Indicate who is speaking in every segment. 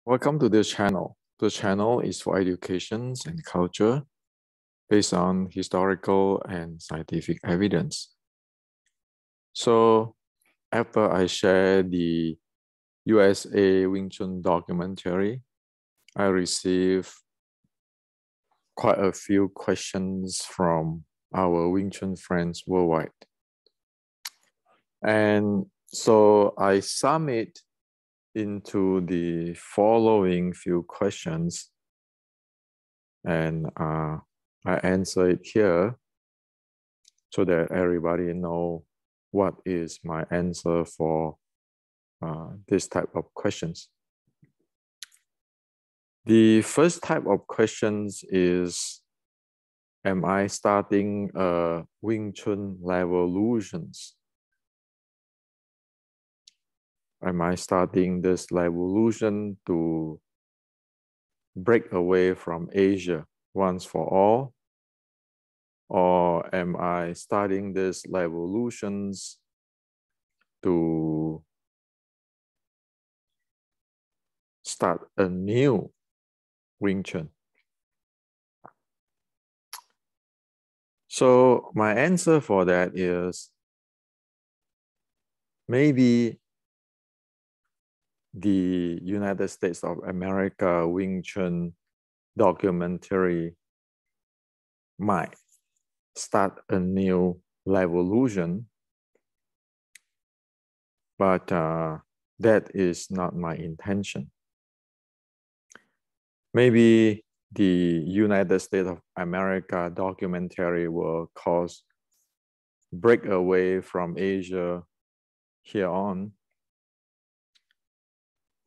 Speaker 1: Welcome to this channel. The channel is for education and culture based on historical and scientific evidence. So after I share the USA Wing Chun documentary, I received quite a few questions from our Wing Chun friends worldwide. And so I sum it into the following few questions, and I answer it here so that everybody know what is my answer for this type of questions. The first type of questions is, am I starting a Wing Chun revolutions? Am I starting this revolution to break away from Asia once for all? Or am I starting these revolutions to start a new Wing Chun? So my answer for that is maybe the United States of America Wing Chun documentary might start a new revolution, but that is not my intention. Maybe the United States of America documentary will cause break away from Asia here on,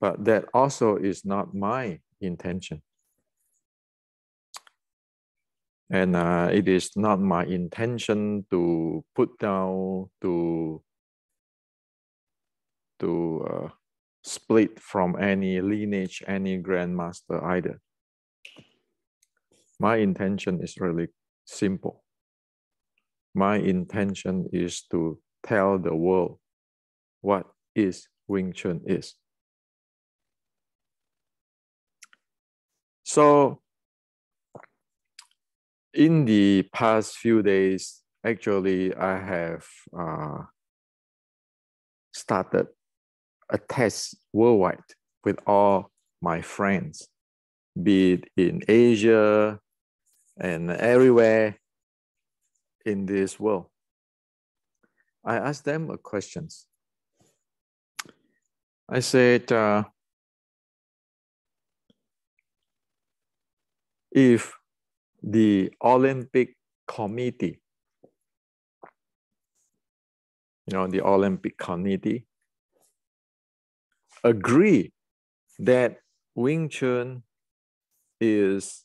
Speaker 1: but that also is not my intention. And it is not my intention to put down, to split from any lineage, any grandmaster either. My intention is really simple. My intention is to tell the world what is Wing Chun is. So in the past few days, actually, I have started a test worldwide with all my friends, be it in Asia and everywhere in this world. I asked them a question. I said, if the Olympic Committee, the Olympic Committee agree that Wing Chun is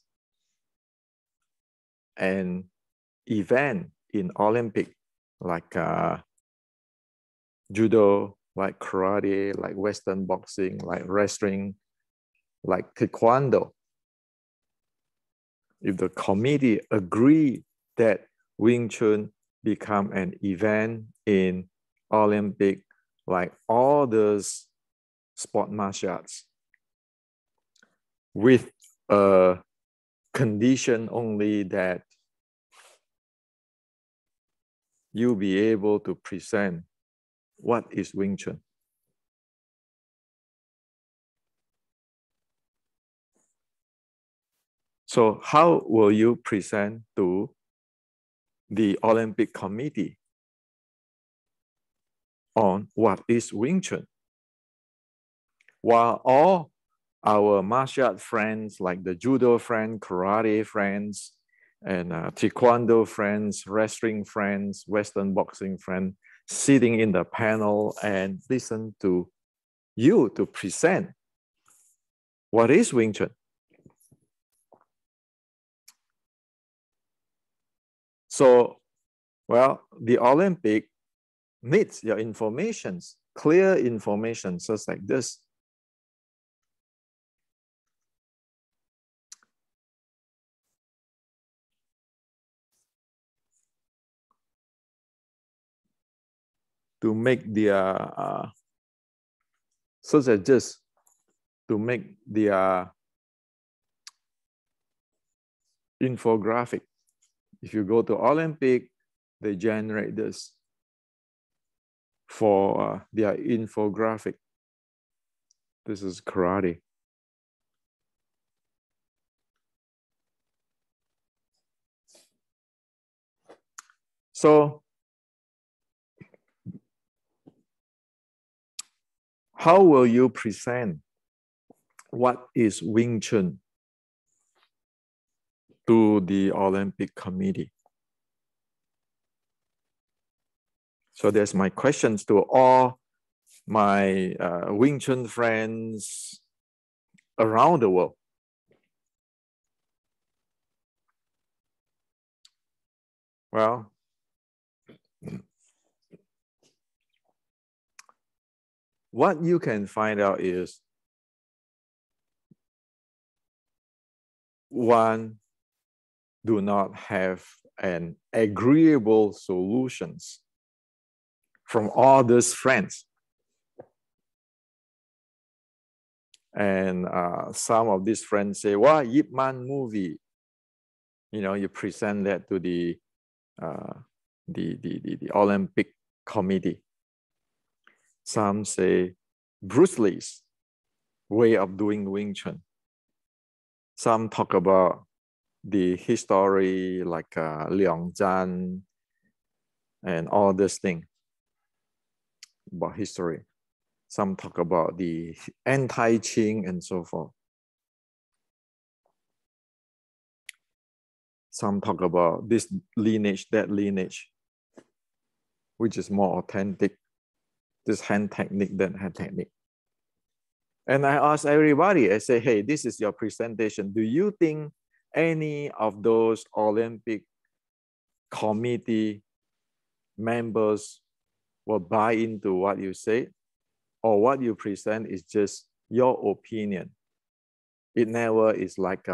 Speaker 1: an event in Olympic, like judo, like karate, like Western boxing, like wrestling, like taekwondo. If the committee agree that Wing Chun become an event in Olympic, like all those sport martial arts, with a condition only that you be able to present what is Wing Chun. So how will you present to the Olympic Committee on what is Wing Chun? While all our martial art friends, like the judo friend, karate friends, and taekwondo friends, wrestling friends, Western boxing friends, sitting in the panel and listen to you to present what is Wing Chun. So, well, the Olympic needs your information, clear information, just like this. To make their such as this, to make their infographic. If you go to Olympic, they generate this for their infographic. This is karate. So how will you present what is Wing Chun to the Olympic Committee? So there's my questions to all my Wing Chun friends around the world. Well, what you can find out is one, do not have an agreeable solutions from all these friends. And some of these friends say, well, Yip Man movie, you know, you present that to the Olympic Committee. Some say Bruce Lee's way of doing Wing Chun. Some talk about the history like Liang Zhan and all this thing about history. Some talk about the anti-Qing and so forth. Some talk about this lineage, that lineage, which is more authentic, this hand technique, that hand technique. And I ask everybody, I say, hey, this is your presentation. Do you think any of those Olympic committee members will buy into what you say? Or what you present is just your opinion? It never is like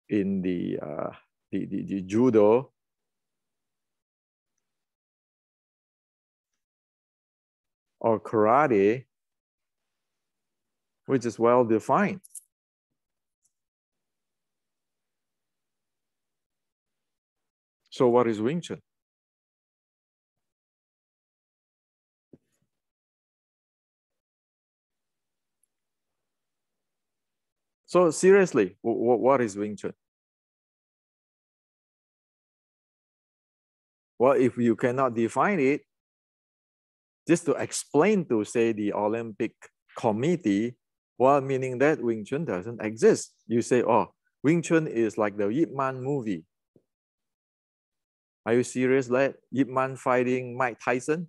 Speaker 1: in the judo. Or karate, which is well defined. So what is Wing Chun? So seriously, what is Wing Chun? Well, if you cannot define it, just to explain to, say, the Olympic Committee, well, meaning that Wing Chun doesn't exist. You say, oh, Wing Chun is like the Yip Man movie. Are you serious? That Yip Man fighting Mike Tyson?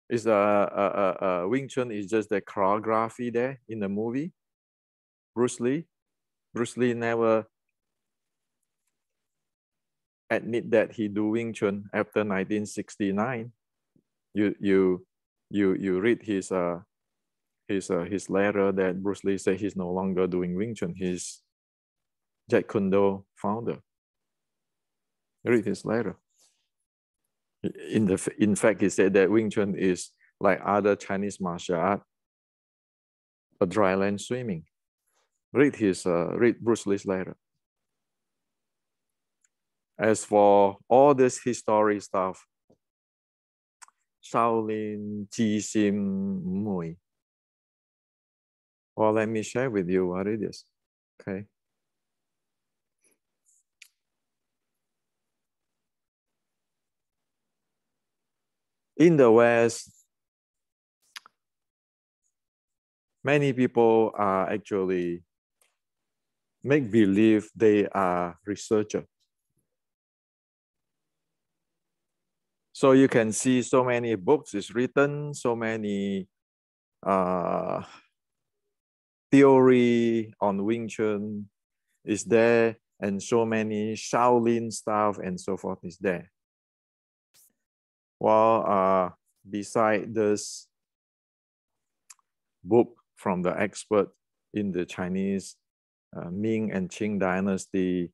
Speaker 1: Is Wing Chun is just the choreography there in the movie? Bruce Lee? Bruce Lee never admit that he do Wing Chun after 1969. You read his letter that Bruce Lee said he's no longer doing Wing Chun. He's Jeet Kune Do founder. Read his letter. In fact, he said that Wing Chun is like other Chinese martial art, a dry land swimming. Read Bruce Lee's letter. As for all this history stuff, Shaolin, Jisim, Mui. Well, let me share with you what it is. Okay. In the West, many people are actually make believe they are researchers. So you can see so many books is written, so many theory on Wing Chun is there, and so many Shaolin stuff and so forth is there. Well, beside this book from the expert in the Chinese Ming and Qing dynasty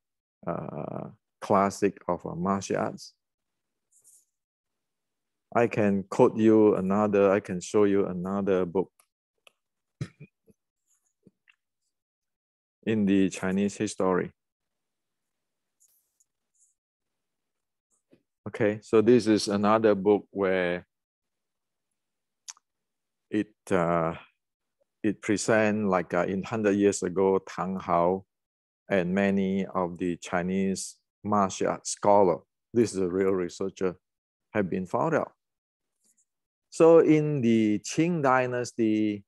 Speaker 1: classic of martial arts, I can quote you another, I can show you another book in the Chinese history. Okay, so this is another book where it presents like in 100 years ago, Tang Hao and many of the Chinese martial art scholars, this is a real researcher, have been found out. So in the Qing dynasty,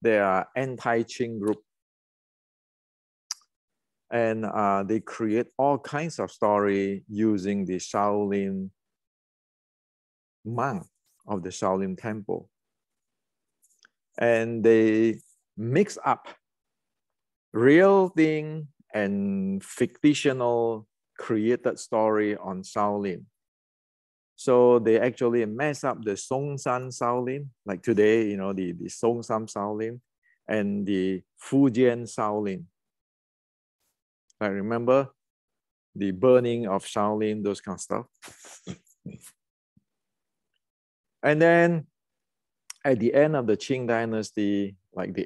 Speaker 1: there are anti-Qing group, and they create all kinds of story using the Shaolin monk of the Shaolin temple. And they mix up real thing and fictional created story on Shaolin. So they actually mess up the Songshan Shaolin, like today, you know, the Songshan Shaolin and the Fujian Shaolin. I remember the burning of Shaolin, those kind of stuff. And then at the end of the Qing dynasty, like the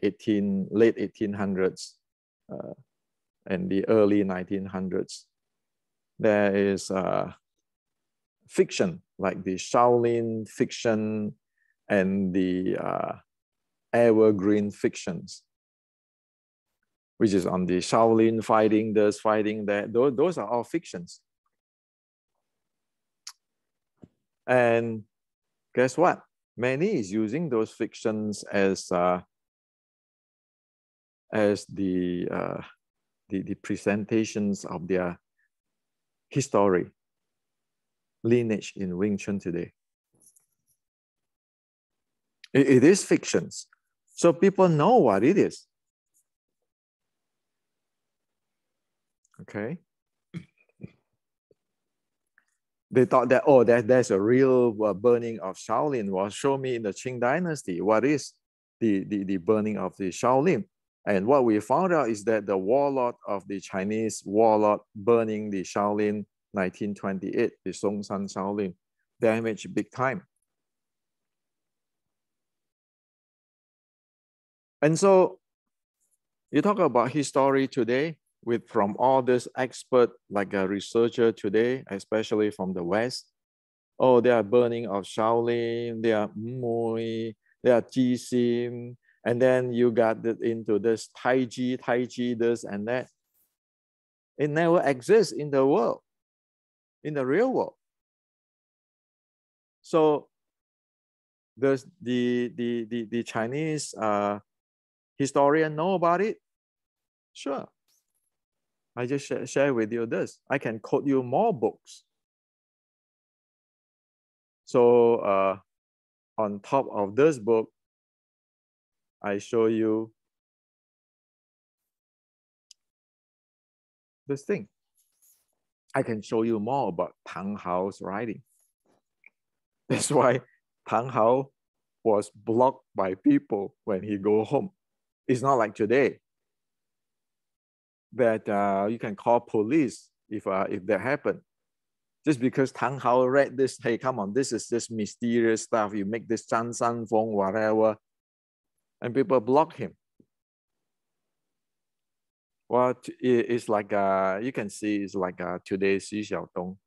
Speaker 1: late 1800s and the early 1900s, there is fiction, like the Shaolin fiction and the evergreen fictions, which is on the Shaolin fighting this, fighting that. Those are all fictions. And guess what? Many is using those fictions as the presentations of their history, lineage in Wing Chun today. It is fictions. So people know what it is. Okay. They thought that, oh, there's a real burning of Shaolin. Well, show me in the Qing dynasty what is the burning of the Shaolin. And what we found out is that the warlord of the Chinese warlord burning the Shaolin 1928, the Songshan Shaolin, damaged big time. And so you talk about history today from all this expert, like a researcher today, especially from the West. Oh, they are burning of Shaolin, they are Mui, they are Jisim, and then you got into this Tai Chi, this and that. It never exists in the world, in the real world. So does the Chinese historian know about it? Sure. I just share with you this. I can quote you more books. So on top of this book, I show you this thing. I can show you more about Tang Hao's writing. That's why Tang Hao was blocked by people when he go home. It's not like today that you can call police if that happened. Just because Tang Hao read this, hey, come on, this is this mysterious stuff. You make this Zhan San Feng, whatever, and people block him. Well, it's like you can see it's like today's Xu Xiaodong.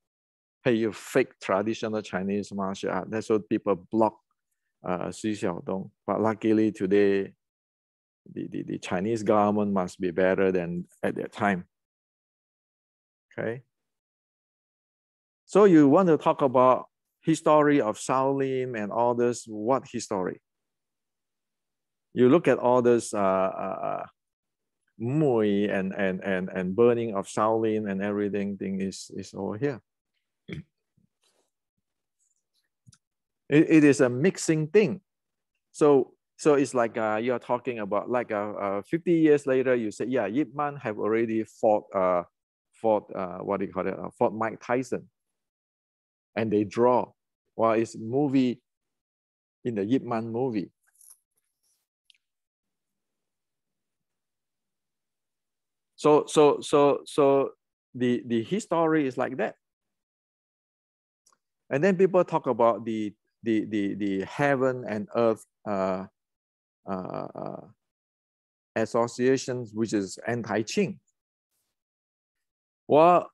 Speaker 1: Hey, you fake traditional Chinese martial art. That's what people block Xu Xiaodong. But luckily today, the Chinese government must be better than at that time. Okay. So you want to talk about history of Shaolin and all this, what history? You look at all this Mui and burning of Shaolin and everything thing is over here. It is a mixing thing. So it's like you're talking about like 50 years later, you say, yeah, Yip Man have already fought what do you call it? Fought Mike Tyson. And they draw. Well, it's movie in the Yip Man movie. So the history is like that. And then people talk about the heaven and earth associations which is anti-Qing. Well,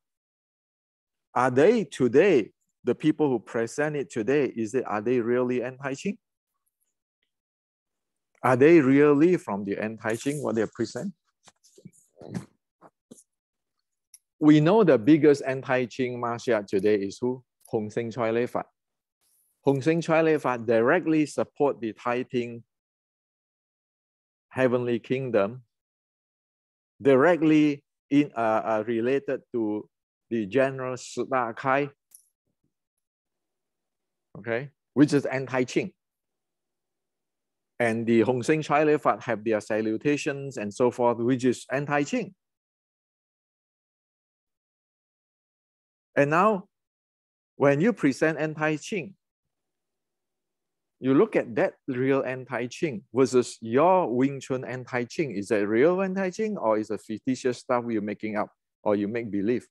Speaker 1: are they today, the people who present it today, are they really anti-Qing? Are they really from the anti-Qing, what they present? We know the biggest anti-Qing martial art today is who? Hong Seng Choi Lei Fat. Hong Seng Choi Lei Fat directly support the Taiping Heavenly Kingdom, directly related to the General Shi Da Kai, okay, which is anti-Qing. And the Hong Seng Choi Lei Fat have their salutations and so forth, which is anti-Qing. And now, when you present anti-Qing, you look at that real anti-Qing versus your Wing Chun anti-Qing. Is that real anti-Qing or is it fictitious stuff you're making up or you make believe?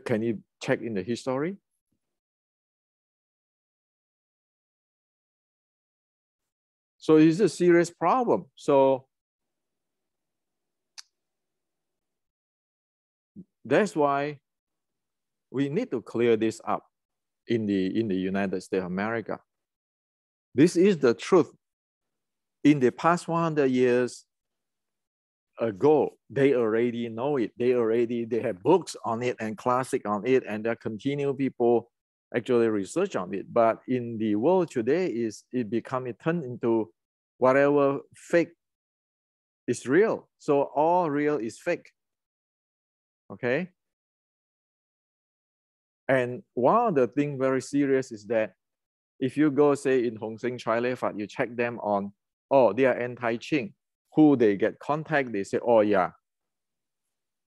Speaker 1: Can you check in the history? So it's a serious problem. So that's why we need to clear this up in the United States of America. This is the truth. In the past 100 years ago, they already know it. They have books on it and classic on it, and there continue people actually research on it. But in the world today, it turned into whatever fake is real. So all real is fake. Okay. And one of the things very serious is that if you go say in Hong Seng Choi Lei Fat, you check them on, oh, they are anti-Qing. Who they get contact, they say, oh yeah,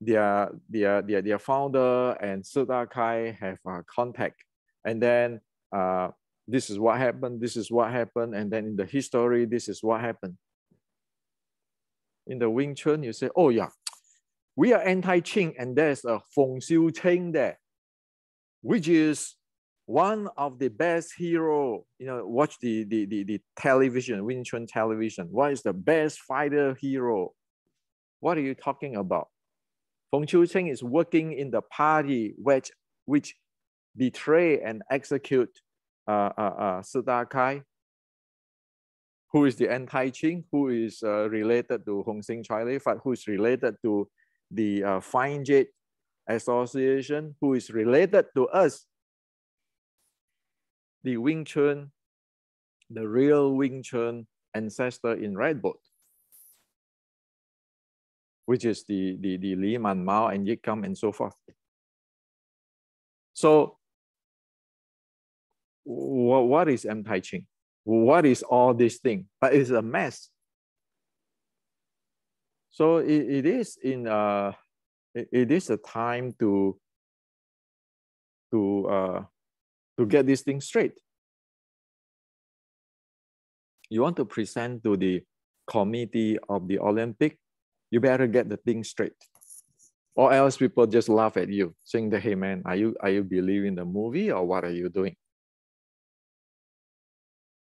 Speaker 1: their founder and Shi Da Kai have contact. And then this is what happened, this is what happened. And then in the history, this is what happened. In the Wing Chun, you say, oh yeah, we are anti-Qing and there's a Feng Xiu Cheng there, which is one of the best hero. You know, watch the television, Wing Chun television. What is the best fighter hero? What are you talking about? Feng Xiu Cheng is working in the party which betray and execute Shi Da Kai, who is the anti-Qing, who is related to Hong Seng Choi Lei Fat, who is related to the Fine Jade Association, who is related to us, the Wing Chun, the real Wing Chun ancestor in Red Boat, which is the Li Man Mao and Yik Kam and so forth. So what is anti-Qing? What is all this thing? But it's a mess. So it is a time to get this thing straight. You want to present to the committee of the Olympic, you better get the thing straight. Or else people just laugh at you, saying that, hey man, are you believing the movie or what are you doing?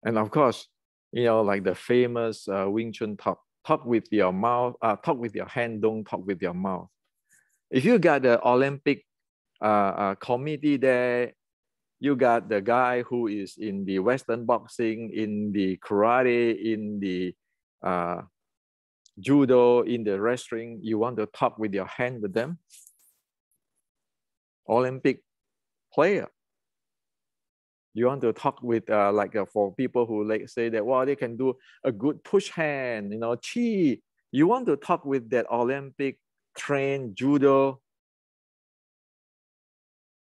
Speaker 1: And of course, you know, like the famous Wing Chun talk with your mouth, talk with your hand, don't talk with your mouth. If you got the Olympic committee there, you got the guy who is in the Western boxing, in the karate, in the judo, in the wrestling, you want to talk with your hand with them? Olympic player. You want to talk with for people who like say that, well, they can do a good push hand, you know, chi. You want to talk with that Olympic trained judo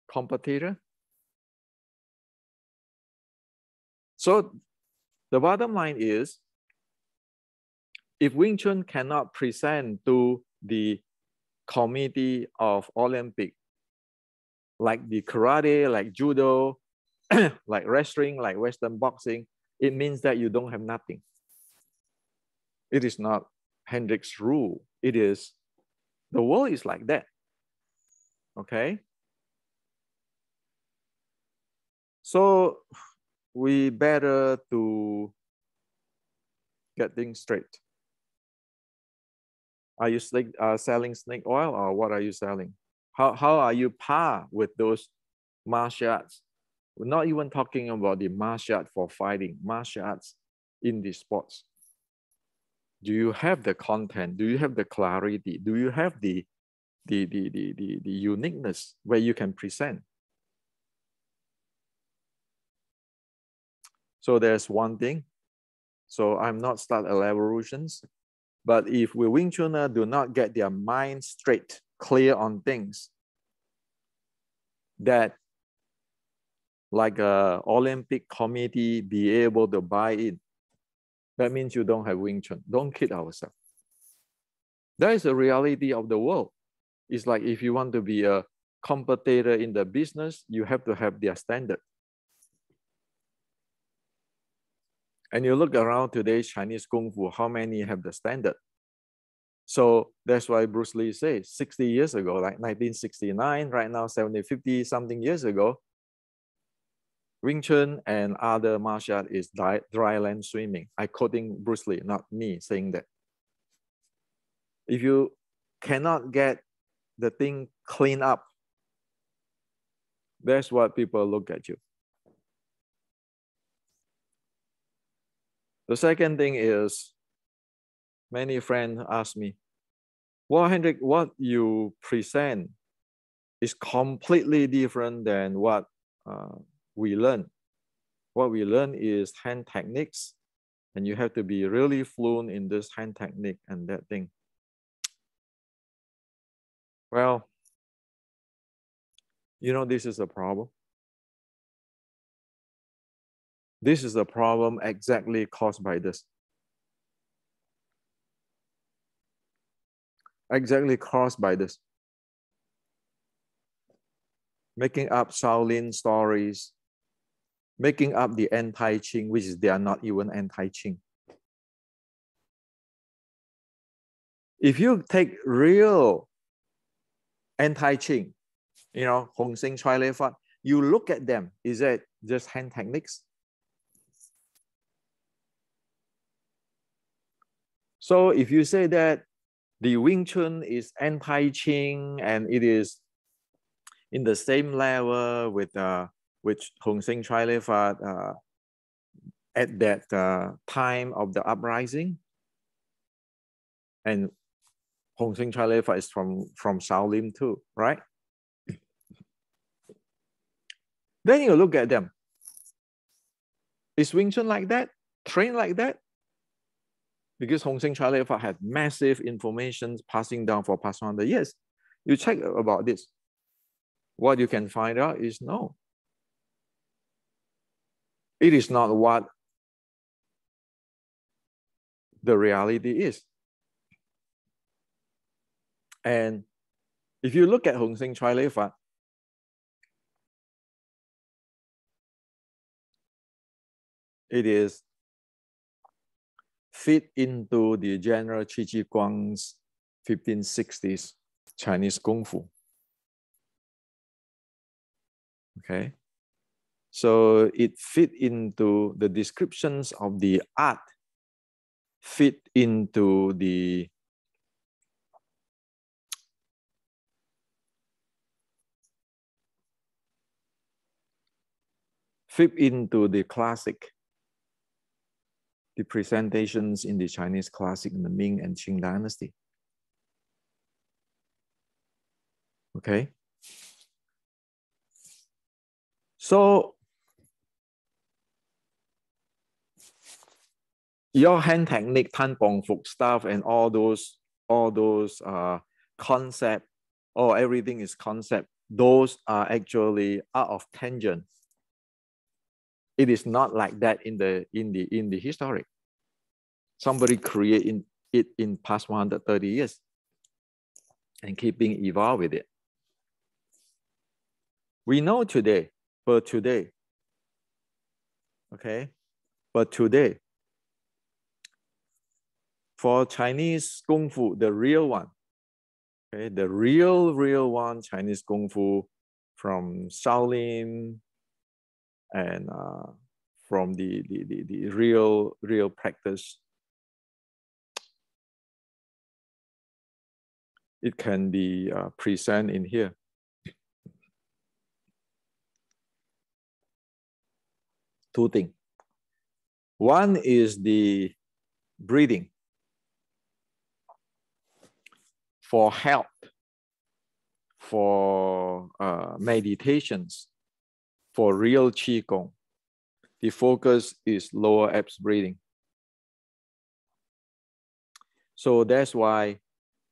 Speaker 1: competitor? So the bottom line is, if Wing Chun cannot present to the committee of Olympic, like the karate, like judo, like wrestling, like Western boxing, it means that you don't have nothing. It is not Hendrik's rule. It is, the world is like that. Okay? So we better to Get things straight. Are you selling snake oil, or what are you selling? How are you par with those martial arts? We're not even talking about the martial art for fighting, martial arts in the sports. Do you have the content? Do you have the clarity? Do you have the uniqueness where you can present? So there's one thing. So I'm not start elaborations, but if we Wing Chuners do not get their mind straight, clear on things, that like a Olympic committee be able to buy in, that means you don't have Wing Chun. Don't kid ourselves. That is the reality of the world. It's like if you want to be a competitor in the business, you have to have their standard. And you look around today's Chinese Kung Fu, how many have the standard? So that's why Bruce Lee says 60 years ago, like 1969, right now 70, 50 something years ago, Wing Chun and other martial art is dry land swimming. I'm quoting Bruce Lee, not me saying that. If you cannot get the thing cleaned up, that's what people look at you. The second thing is, many friends ask me, well, Hendrik, what you present is completely different than what we learn. What we learn is hand techniques, and you have to be really fluent in this hand technique and that thing. Well, you know, this is a problem. This is a problem exactly caused by this. Exactly caused by this. Making up Shaolin stories, making up the anti-Qing, which is they are not even anti-Qing. If you take real anti-Qing, you know, Hong Sing Chai Lei Fat, you look at them, is it just hand techniques? So if you say that the Wing Chun is anti-Qing and it is in the same level with Hong Sing Chai Lei Fat at that time of the uprising, and Hong Sing Chai Lei Fat is from Shaolin too, right? Then you look at them. Is Wing Chun like that? Trained like that? Because Hong Sing Chai Lei Fat had massive information passing down for past 100 years. You check about this. What you can find out is no. It is not what the reality is. And if you look at Hong Sing Chai Lei Fat, it is fit into the General Qi Ji Guang's 1560s Chinese Kung Fu. Okay. So it fit into the descriptions of the art, fit into the classic, the presentations in the Chinese classic in the Ming and Qing dynasty. Okay. So your hand technique, Tan Bong Fuk stuff, and all those concept, or everything is concept. Those are actually out of tangent. It is not like that in the history. Somebody created it in past 130 years and keeping evolve with it. We know today, but today, okay, but today, for Chinese Kung Fu, the real one, okay, the real one, Chinese Kung Fu from Shaolin and from the real practice it can be present in here. Two things. One is the breathing for health, for meditations, for real Qigong. The focus is lower abs breathing. So that's why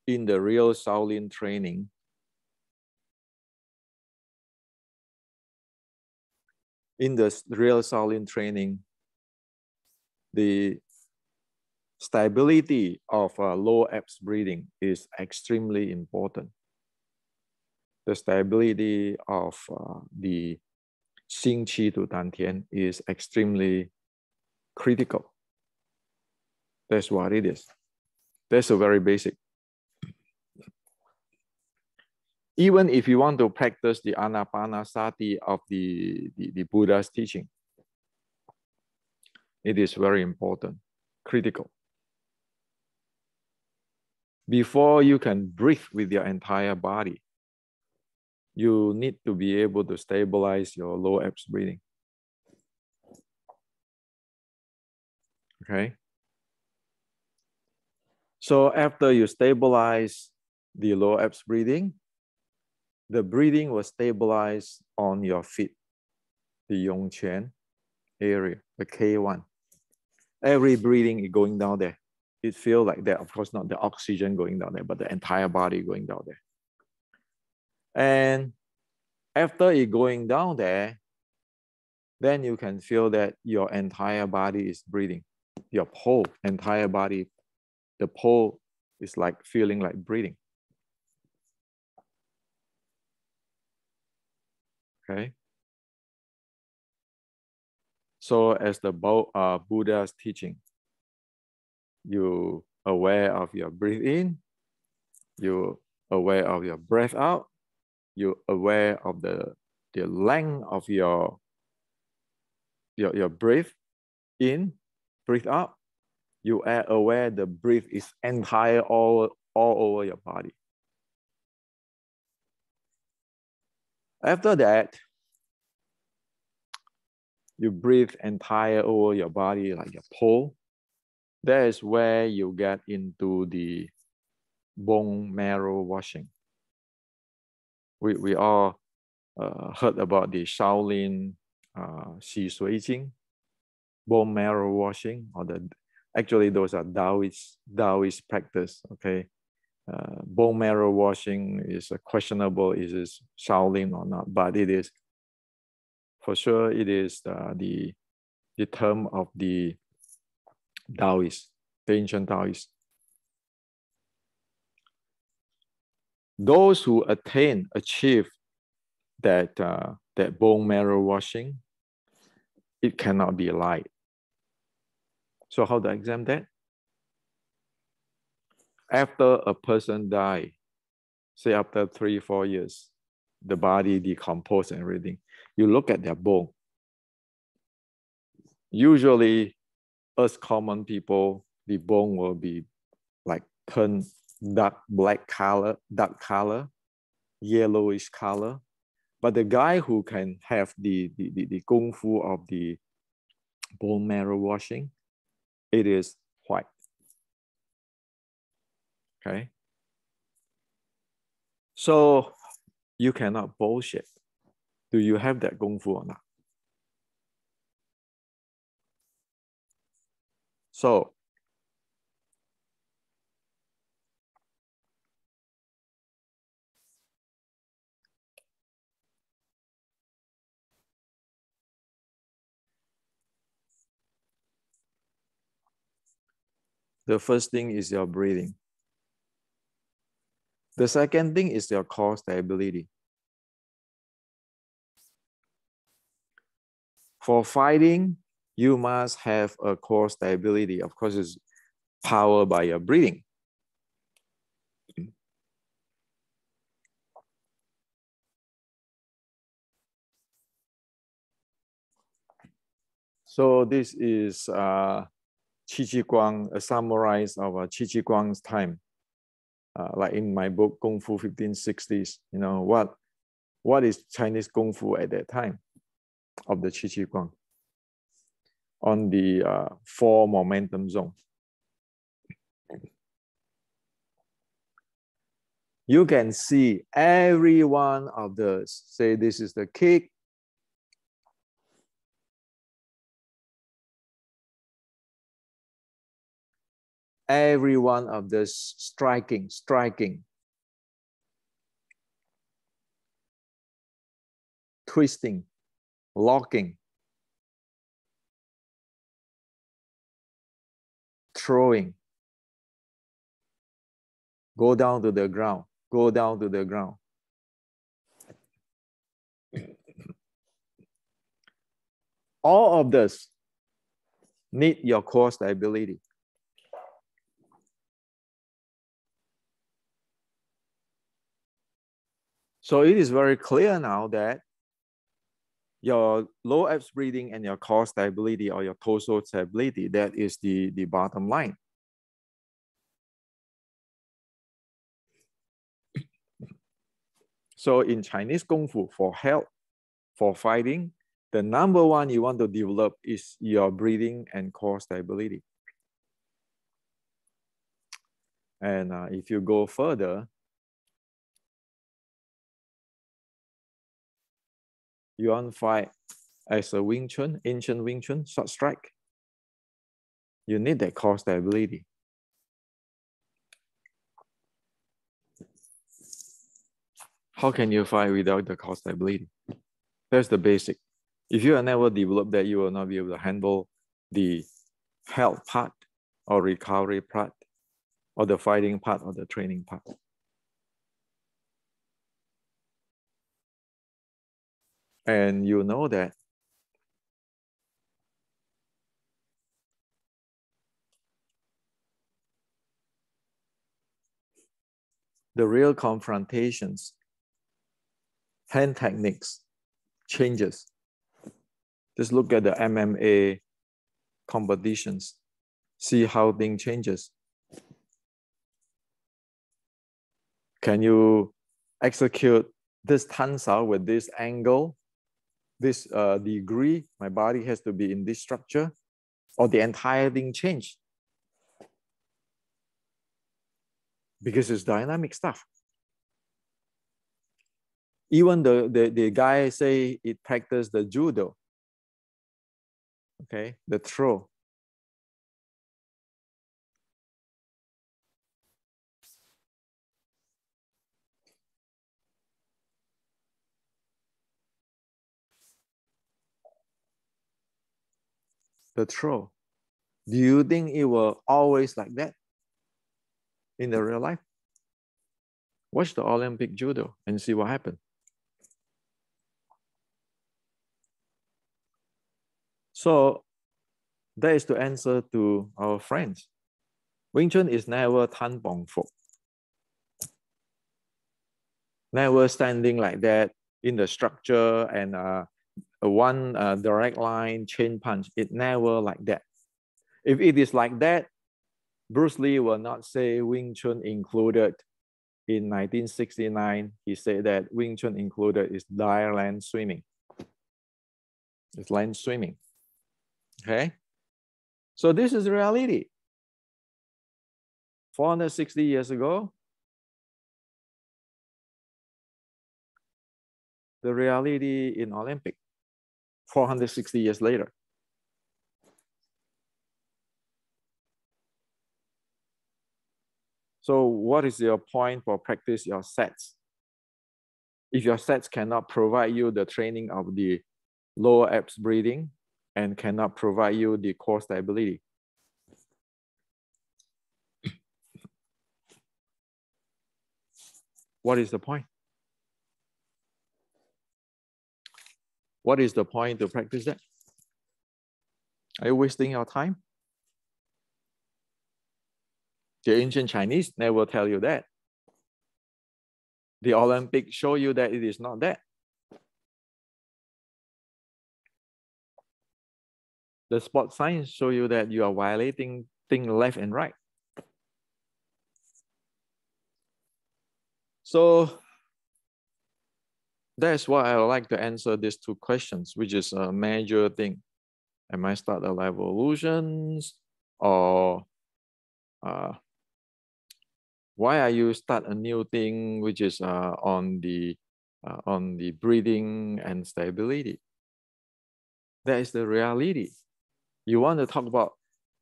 Speaker 1: in the real Shaolin training, the stability of low abs breathing is extremely important. The stability of the Xing Qi to Dantian is extremely critical. That's what it is. That's a very basic. Even if you want to practice the anapanasati of the Buddha's teaching, it is very important, critical. Before you can breathe with your entire body, you need to be able to stabilize your low abs breathing. Okay? So after you stabilize the low abs breathing, the breathing will stabilize on your feet, the Yongquan area, the K1. Every breathing is going down there. It feels like that. Of course, not the oxygen going down there, but the entire body going down there. And after it going down there, then you can feel that your entire body is breathing. Your whole entire body, the pole is like feeling like breathing. Okay. So as the Buddha's teaching, you aware of your breath in, you aware of your breath out, you aware of the length of your breath in, breathe out. You are aware the breath is entire all over your body. After that, you breathe entire over your body like a pole. That is where you get into the bone marrow washing. We all heard about the Shaolin Xi Sui Jing, bone marrow washing, or actually those are Taoist practice. Okay, bone marrow washing is questionable. Is it Shaolin or not? But it is for sure. It is the term of the Taoist, the ancient Taoist. Those who achieve that bone marrow washing, it cannot be light. So how to examine that? After a person dies, say after 3-4 years, the body decomposes and everything, you look at their bone. Usually, us common people, the bone will be like turn dark color, yellowish color. But the guy who can have the kung fu of the bone marrow washing, it is white. Okay. So you cannot bullshit. Do you have that kung fu or not? So the first thing is your breathing. The second thing is your core stability. For fighting, you must have a core stability. Of course, it's powered by your breathing. So this is Qi Guang, a summary of Qi Guang's time. like in my book, Kung Fu 1560s, you know, what is Chinese Kung Fu at that time of the Qi Qi Guang on the 4 momentum zone. You can see every one of the, say this is the kick, every one of the striking, twisting, locking, throwing, go down to the ground, go down to the ground. All of this need your core stability. So it is very clear now that your low abs breathing and your core stability or your torso stability, that is the bottom line. So in Chinese Kung Fu, for health, for fighting, the number one you want to develop is your breathing and core stability. And if you go further, you want to fight as a Wing Chun, ancient Wing Chun, short strike, you need that core stability. How can you fight without the core stability? That's the basic. If you have never developed that, you will not be able to handle the health part or recovery part or the fighting part or the training part. And you know that the real confrontations, hand techniques changes. Just look at the MMA competitions, see how things changes. Can you execute this tansao with this angle, this degree? My body has to be in this structure, or the entire thing change? Because it's dynamic stuff. Even the guy say it practice the judo, okay, the throw. The throw. Do you think it will always like that in the real life? Watch the Olympic judo and see what happened. So that is the answer to our friends. Wing Chun is never tan bong fo. Never standing like that in the structure and one direct line chain punch. It never like that. If it is like that, Bruce Lee will not say Wing Chun included. In 1969, he said that Wing Chun included is dire land swimming. It's land swimming. Okay? So this is reality. 460 years ago, the reality in Olympic, 460 years later. So what is your point for practice your sets? If your sets cannot provide you the training of the lower abs breathing and cannot provide you the core stability, what is the point? What is the point to practice that? Are you wasting your time? The ancient Chinese never tell you that. The Olympics show you that it is not that. The sports science show you that you are violating things left and right. So that's why I would like to answer these two questions, which is a major thing. Am I start a evolutions, or why are you start a new thing, which is on the breathing and stability? That is the reality. You want to talk about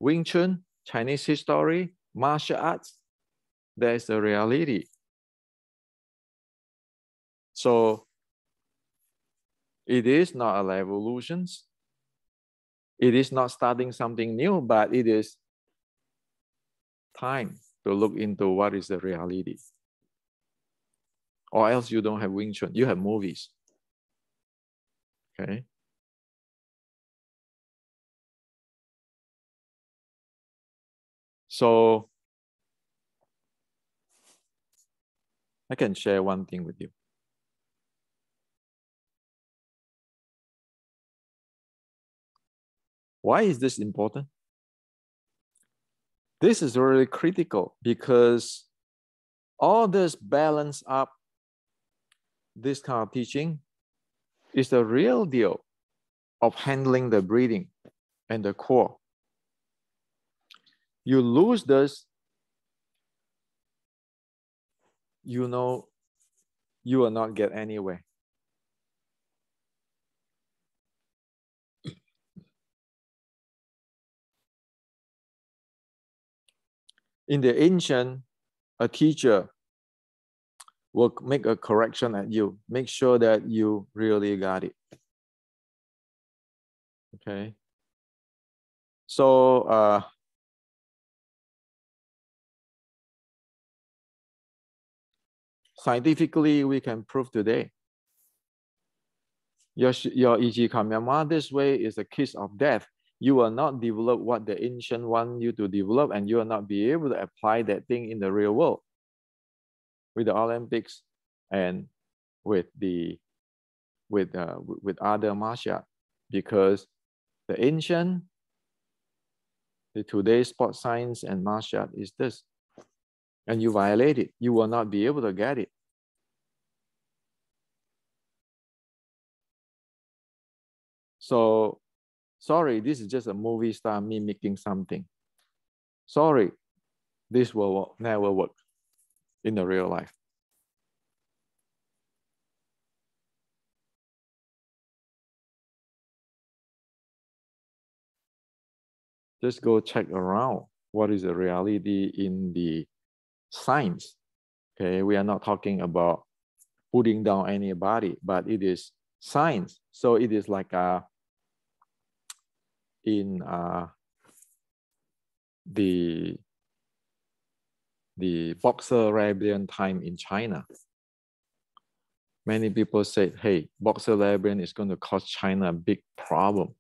Speaker 1: Wing Chun, Chinese history, martial arts? That is the reality. So it is not a revolutions. It is not starting something new, but it is time to look into what is the reality. Or else you don't have Wing Chun, you have movies. Okay. So I can share one thing with you. Why is this important? This is really critical because all this balance up, this kind of teaching is the real deal of handling the breathing and the core. You lose this, you know, you will not get anywhere. In the ancient, a teacher will make a correction at you, make sure that you really got it. Okay. So scientifically, we can prove today your Ichikamyama this way is a kiss of death. You will not develop what the ancient want you to develop, and you will not be able to apply that thing in the real world with the Olympics and with other martial art, because the ancient, the today's sport science and martial art is this, and you violate it, you will not be able to get it. So, sorry, this is just a movie star mimicking something. Sorry, this will never work in the real life. Just go check around what is the reality in the science. Okay, we are not talking about putting down anybody, but it is science. So it is like in the Boxer Rebellion time in China. Many people said, hey, Boxer Rebellion is going to cause China a big problem.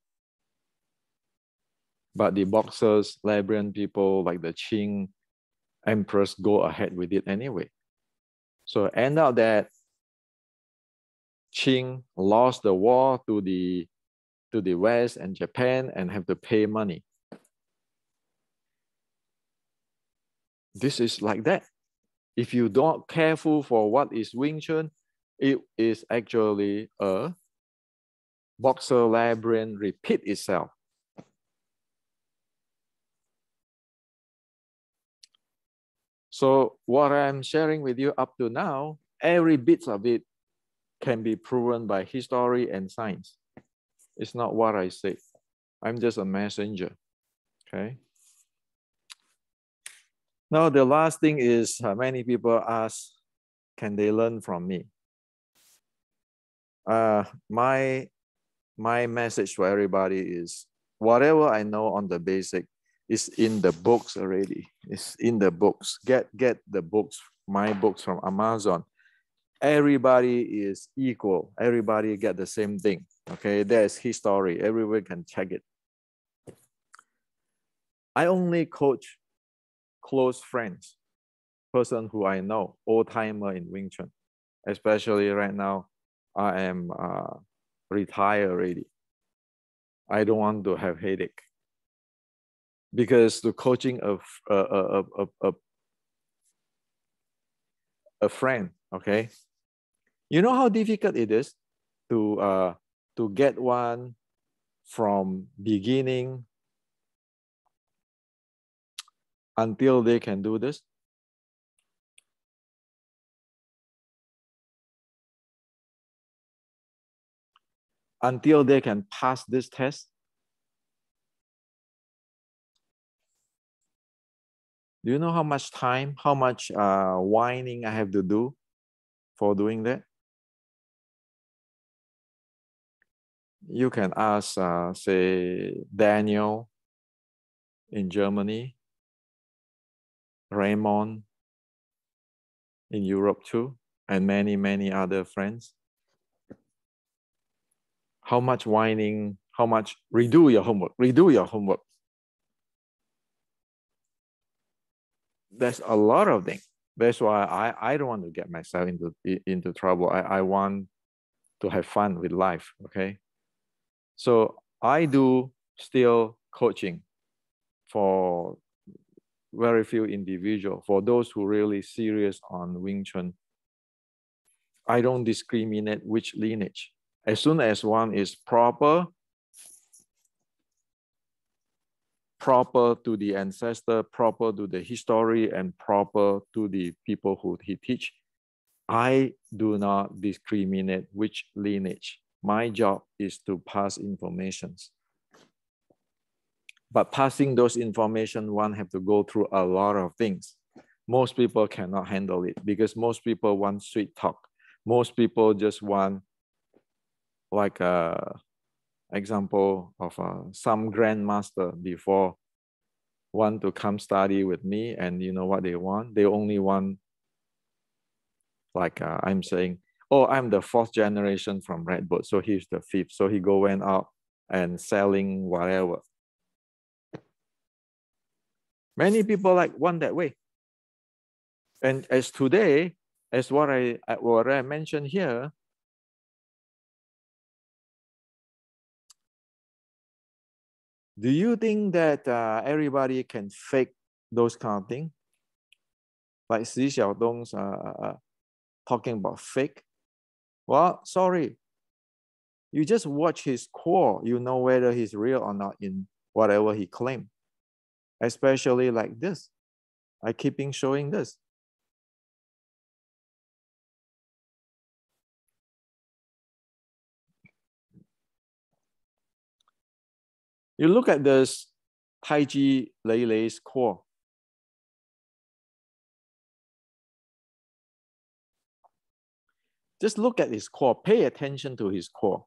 Speaker 1: But the Boxers, Rebellion people like the Qing emperors go ahead with it anyway. So end up that Qing lost the war to the West and Japan and have to pay money. This is like that. If you don't careful for what is Wing Chun, it is actually a Boxer labyrinth repeat itself. So what I'm sharing with you up to now, every bit of it can be proven by history and science. It's not what I say. I'm just a messenger. Okay. Now the last thing is many people ask, can they learn from me? My message to everybody is whatever I know on the basic is in the books already. It's in the books. Get the books, my books from Amazon. Everybody is equal. Everybody get the same thing. Okay, there's history. Everyone can check it. I only coach close friends, person who I know, old timer in Wing Chun. Especially right now, I am retired already. I don't want to have headache because the coaching of a friend, Okay. You know how difficult it is to get one from beginning until they can do this? Until they can pass this test? Do you know how much time, how much whining I have to do for doing that? You can ask, say, Daniel in Germany, Raymond in Europe too, and many, many other friends. How much whining, how much redo your homework, redo your homework. There's a lot of things. That's why I don't want to get myself into trouble. I want to have fun with life, okay? So I do still coaching for very few individuals. For those who really serious on Wing Chun, I don't discriminate which lineage. As soon as one is proper to the ancestor, proper to the history, and proper to the people who he teach, I do not discriminate which lineage. My job is to pass informations. But passing those information, one have to go through a lot of things. Most people cannot handle it because most people want sweet talk. Most people just want, like a example of some grandmaster before want to come study with me, and you know what they want? They only want, like I'm saying, oh, I'm the 4th generation from Redwood, so he's the 5th. So he went out and selling whatever. Many people want that way. And as today, as what I mentioned here, do you think that everybody can fake those kind of things? Like Xi Xiaodong's talking about fake. Well, sorry. You just watch his core. You know whether he's real or not in whatever he claimed. Especially like this. I keeping showing this. You look at this Tai Chi Lei Lei's core. Just look at his core. Pay attention to his core.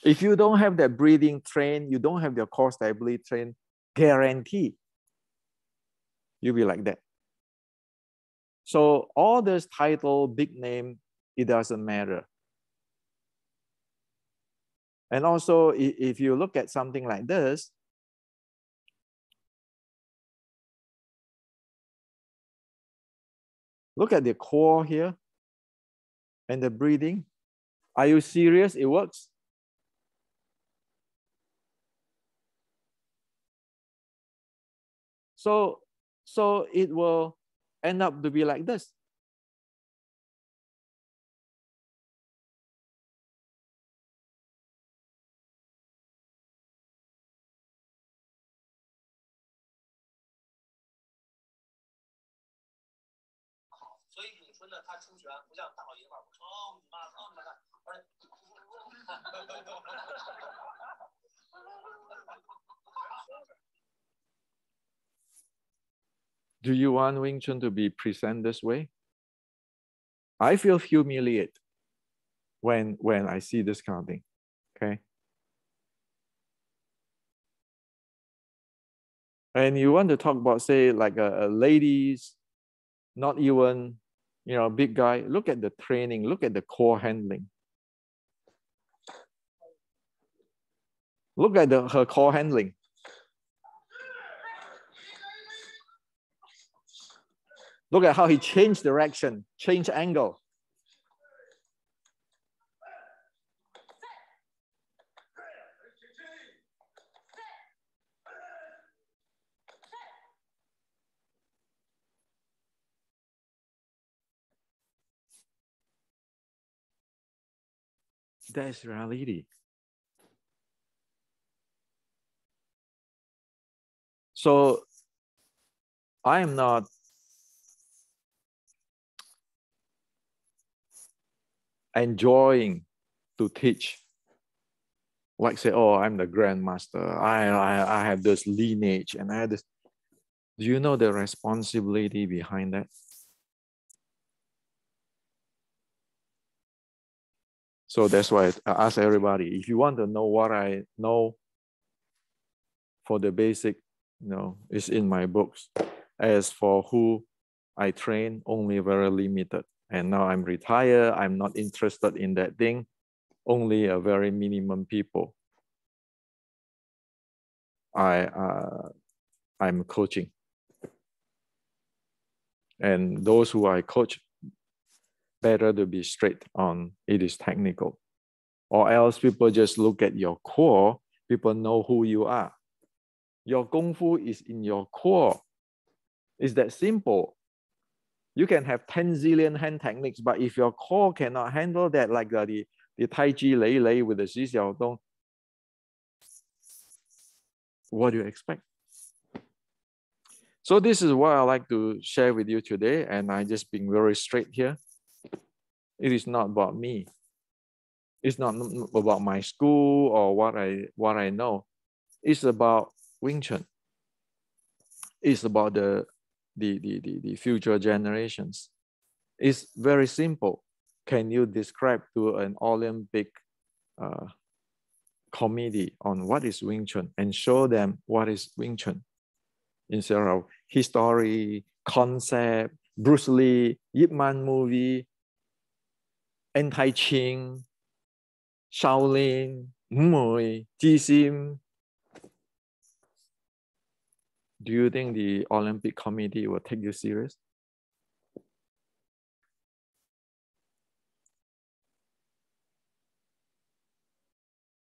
Speaker 1: If you don't have that breathing train, you don't have your core stability train, guarantee you'll be like that. So all this title, big name, it doesn't matter. And also, if you look at something like this, look at the core here and the breathing. Are you serious? It works. So it will end up to be like this. Do you want Wing Chun to be presented this way? I feel humiliated when I see this kind of thing, okay? And you want to talk about, say, like a ladies, not even, big guy. Look at the training. Look at the core handling. Look at her core handling. Look at how he changed direction, changed angle. That's reality. So I am not enjoying to teach. Like say, oh, I'm the grandmaster. I have this lineage and I have this. Do you know the responsibility behind that? So that's why I ask everybody, if you want to know what I know for the basic, it's in my books. As for who I train, only very limited. And now I'm retired. I'm not interested in that thing. Only a very minimum people I'm coaching. And those who I coach, better to be straight on it is technical. Or else people just look at your core, people know who you are. Your Kung Fu is in your core. It's that simple. You can have 10 zillion hand techniques, but if your core cannot handle that, like the Tai Chi Lei Lei with the Xi Xiao Dong, what do you expect? So this is what I like to share with you today, and I just being very straight here. It is not about me. It's not about my school or what I know. It's about Wing Chun. It's about the future generations. It's very simple. Can you describe to an Olympic committee on what is Wing Chun and show them what is Wing Chun instead of history, concept, Bruce Lee, Yip Man movie, Antai Ching, Shaolin, Mui, Jisim. Do you think the Olympic committee will take you serious?